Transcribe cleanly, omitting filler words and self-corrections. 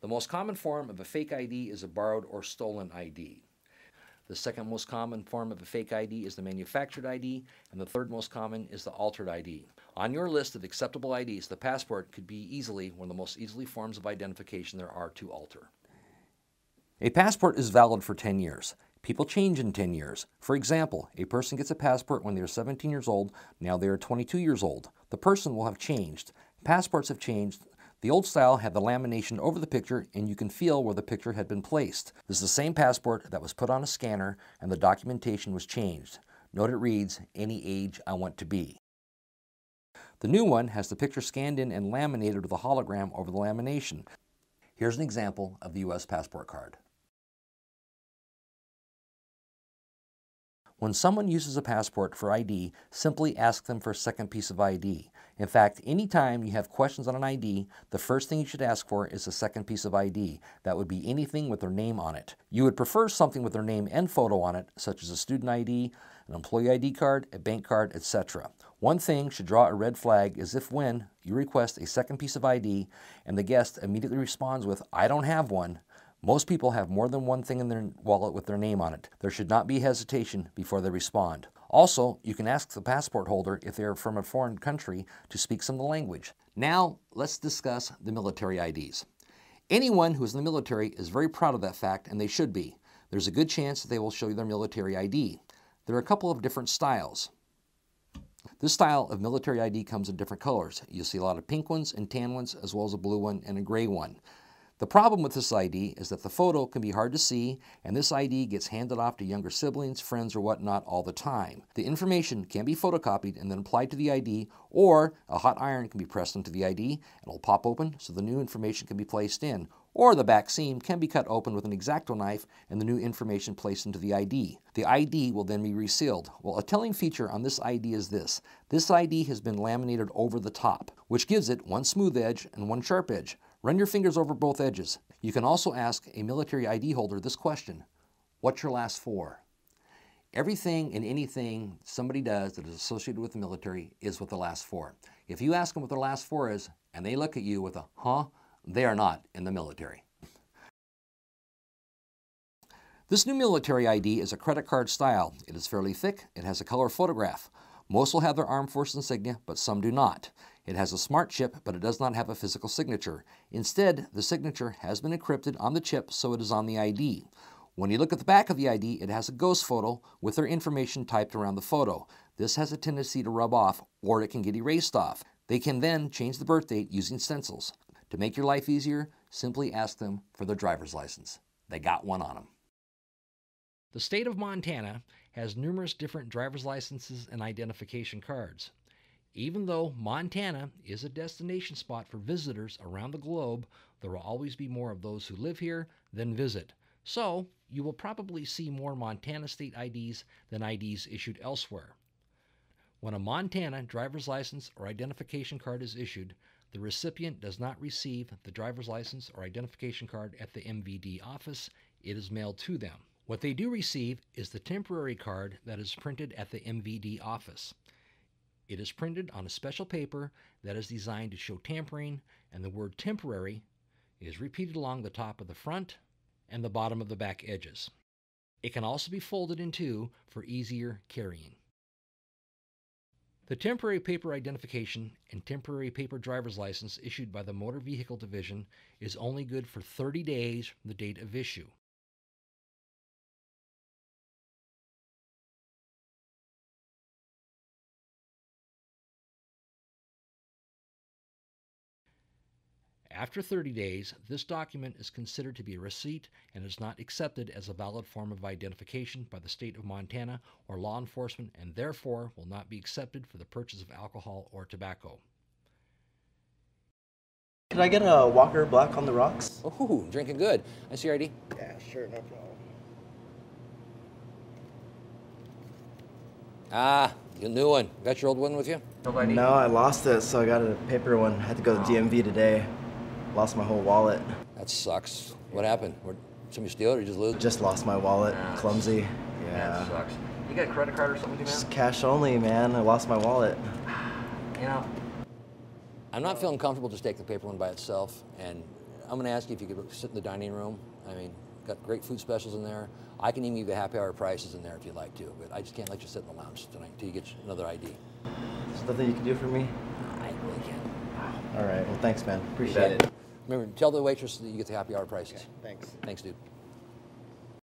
The most common form of a fake ID is a borrowed or stolen ID. The second most common form of a fake ID is the manufactured ID, and the third most common is the altered ID. On your list of acceptable IDs, the passport could be easily one of the most easily forms of identification there are to alter. A passport is valid for 10 years. People change in 10 years. For example, a person gets a passport when they are 17 years old, now they are 22 years old. The person will have changed. Passports have changed. The old style had the lamination over the picture, and you can feel where the picture had been placed. This is the same passport that was put on a scanner, and the documentation was changed. Note it reads, "Any age I want to be." The new one has the picture scanned in and laminated with a hologram over the lamination. Here's an example of the U.S. passport card. When someone uses a passport for ID, simply ask them for a second piece of ID. In fact, anytime you have questions on an ID, the first thing you should ask for is a second piece of ID. That would be anything with their name on it. You would prefer something with their name and photo on it, such as a student ID, an employee ID card, a bank card, etc. One thing should draw a red flag is if when you request a second piece of ID and the guest immediately responds with, "I don't have one." Most people have more than one thing in their wallet with their name on it. There should not be hesitation before they respond. Also, you can ask the passport holder if they are from a foreign country to speak some of the language. Now, let's discuss the military IDs. Anyone who is in the military is very proud of that fact, and they should be. There's a good chance that they will show you their military ID. There are a couple of different styles. This style of military ID comes in different colors. You'll see a lot of pink ones and tan ones, as well as a blue one and a gray one. The problem with this ID is that the photo can be hard to see, and this ID gets handed off to younger siblings, friends, or whatnot all the time. The information can be photocopied and then applied to the ID, or a hot iron can be pressed into the ID and it'll pop open so the new information can be placed in, or the back seam can be cut open with an X-Acto knife and the new information placed into the ID. The ID will then be resealed. Well, a telling feature on this ID is this. This ID has been laminated over the top, which gives it one smooth edge and one sharp edge. Run your fingers over both edges. You can also ask a military ID holder this question: what's your last four? Everything and anything somebody does that is associated with the military is with the last four. If you ask them what their last four is, and they look at you with a huh, they are not in the military. This new military ID is a credit card style. It is fairly thick. It has a color photograph. Most will have their armed force insignia, but some do not. It has a smart chip, but it does not have a physical signature. Instead, the signature has been encrypted on the chip, so it is on the ID. When you look at the back of the ID, it has a ghost photo with their information typed around the photo. This has a tendency to rub off, or it can get erased off. They can then change the birth date using stencils. To make your life easier, simply ask them for their driver's license. They got one on them. The state of Montana has numerous different driver's licenses and identification cards. Even though Montana is a destination spot for visitors around the globe, there will always be more of those who live here than visit. So, you will probably see more Montana state IDs than IDs issued elsewhere. When a Montana driver's license or identification card is issued, the recipient does not receive the driver's license or identification card at the MVD office. It is mailed to them. What they do receive is the temporary card that is printed at the MVD office. It is printed on a special paper that is designed to show tampering, and the word temporary is repeated along the top of the front and the bottom of the back edges. It can also be folded in two for easier carrying. The temporary paper identification and temporary paper driver's license issued by the Motor Vehicle Division is only good for 30 days from the date of issue. After 30 days, this document is considered to be a receipt and is not accepted as a valid form of identification by the state of Montana or law enforcement, and therefore will not be accepted for the purchase of alcohol or tobacco. Could I get a Walker Black on the rocks? Ooh, drinking good. I see your ID. Yeah, sure, no problem. Ah, your new one. Got your old one with you? No, I lost it, so I got a paper one. I had to go to the DMV today. Lost my whole wallet. That sucks. What happened? Somebody steal it or you just lose it? Just lost my wallet. Yeah, Clumsy. That sucks. You got a credit card or something, man? Just cash only, man. I lost my wallet. You know, I'm not feeling comfortable just take the paper one by itself, and I'm going to ask you if you could sit in the dining room. I mean, got great food specials in there. I can even give you happy hour prices in there if you'd like to, but I just can't let you sit in the lounge tonight until you get another ID. There's nothing you can do for me? I really can't. All right, well, thanks, man. Appreciate it. Remember, tell the waitress that you get the happy hour prices. Okay, thanks. Thanks, dude.